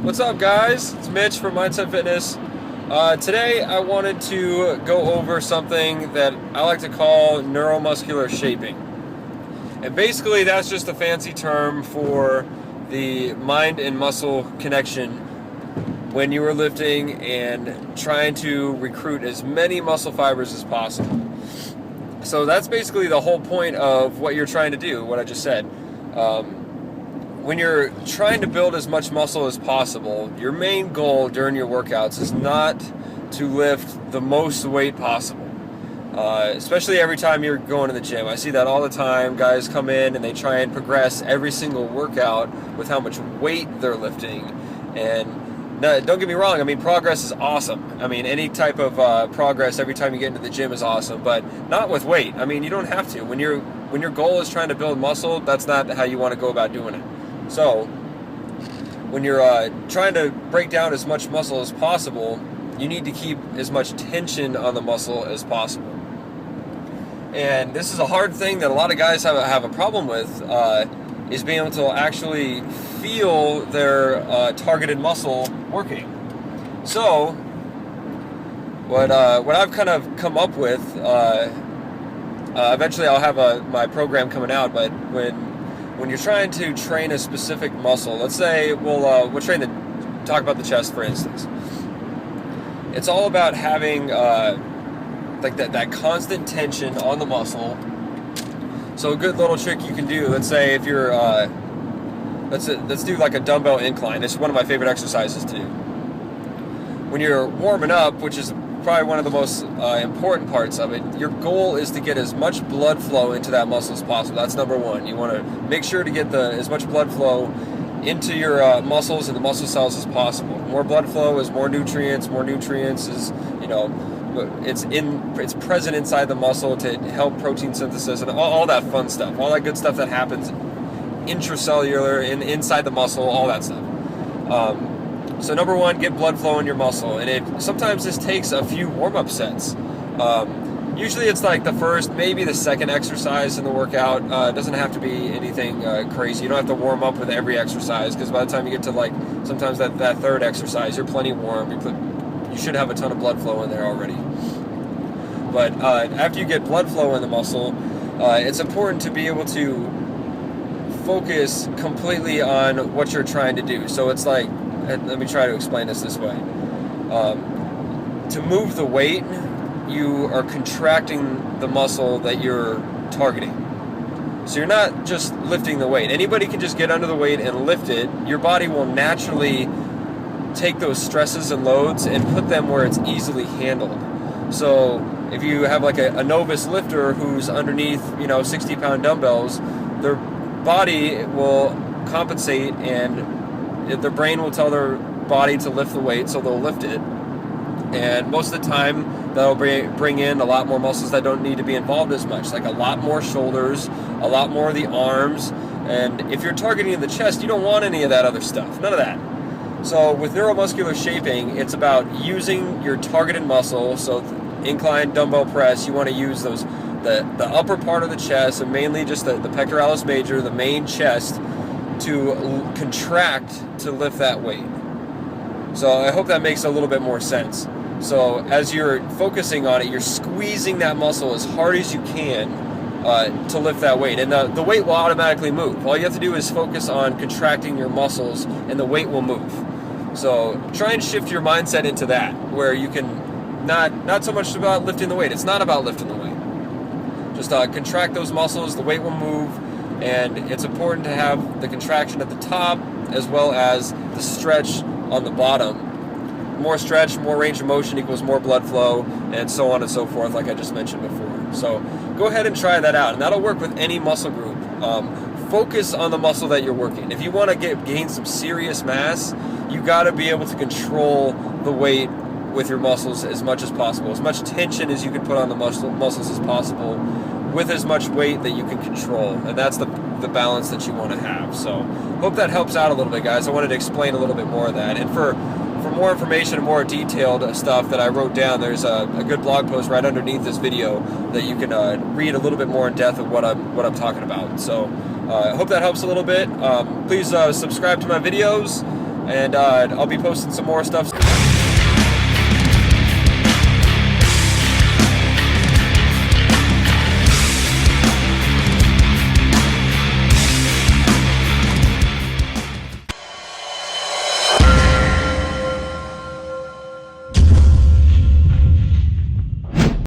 What's up, guys? It's Mitch from Mindset Fitness. Today I wanted to go over something that I like to call neuromuscular shaping. And basically that's just a fancy term for the mind and muscle connection when you are lifting and trying to recruit as many muscle fibers as possible. So that's basically the whole point of what you're trying to do, what I just said. When you're trying to build as much muscle as possible, your main goal during your workouts is not to lift the most weight possible. Especially every time you're going to the gym. I see that all the time. Guys come in and they try and progress every single workout with how much weight they're lifting. And don't get me wrong, I mean, progress is awesome. I mean, any type of progress every time you get into the gym is awesome, but not with weight. I mean, you don't have to. When your goal is trying to build muscle, that's not how you want to go about doing it. So, when you're trying to break down as much muscle as possible, you need to keep as much tension on the muscle as possible. And this is a hard thing that a lot of guys have a problem with, is being able to actually feel their targeted muscle working. So, what I've kind of come up with, eventually I'll have my program coming out, but when you're trying to train a specific muscle, let's say we'll talk about the chest, for instance. It's all about having like that constant tension on the muscle. So a good little trick you can do, let's say if you're let's do like a dumbbell incline. It's one of my favorite exercises to do. When you're warming up, which is probably one of the most important parts of it, your goal is to get as much blood flow into that muscle as possible. That's number one. You want to make sure to get as much blood flow into your muscles and the muscle cells as possible. More blood flow is more nutrients. More nutrients is, it's present inside the muscle to help protein synthesis and all that fun stuff, all that good stuff that happens intracellular inside the muscle, all that stuff. So number one, get blood flow in your muscle, and sometimes this takes a few warm-up sets. Usually it's like the first, maybe the second exercise in the workout. It doesn't have to be anything crazy. You don't have to warm up with every exercise, because by the time you get to sometimes that third exercise, you're plenty warm. You should have a ton of blood flow in there already. But after you get blood flow in the muscle, it's important to be able to focus completely on what you're trying to do. So it's like, let me try to explain this way. To move the weight, you are contracting the muscle that you're targeting. So you're not just lifting the weight. Anybody can just get under the weight and lift it. Your body will naturally take those stresses and loads and put them where it's easily handled. So if you have like a novice lifter who's underneath 60-pound dumbbells, their body will compensate, and their brain will tell their body to lift the weight, so they'll lift it. And most of the time, that'll bring in a lot more muscles that don't need to be involved as much, like a lot more shoulders, a lot more of the arms. And if you're targeting the chest, you don't want any of that other stuff, none of that. So with neuromuscular shaping, it's about using your targeted muscle. So incline dumbbell press, you want to use the upper part of the chest, and mainly just the pectoralis major, the main chest, to contract to lift that weight. So I hope that makes a little bit more sense. So as you're focusing on it, you're squeezing that muscle as hard as you can to lift that weight, and the weight will automatically move. All you have to do is focus on contracting your muscles, and the weight will move. So try and shift your mindset into that, where you can not so much about lifting the weight. It's not about lifting the weight. Just contract those muscles, the weight will move, and it's important to have the contraction at the top as well as the stretch on the bottom. More stretch, more range of motion equals more blood flow, and so on and so forth, like I just mentioned before. So go ahead and try that out, and that'll work with any muscle group. Focus on the muscle that you're working. If you want to gain some serious mass, you got to be able to control the weight with your muscles as much as possible, as much tension as you can put on the muscles as possible, with as much weight that you can control. And that's the balance that you want to have. So hope that helps out a little bit, guys. I wanted to explain a little bit more of that. And for more information and more detailed stuff that I wrote down, there's a good blog post right underneath this video that you can read a little bit more in depth of what I'm talking about. So I hope that helps a little bit. Please subscribe to my videos. And I'll be posting some more stuff.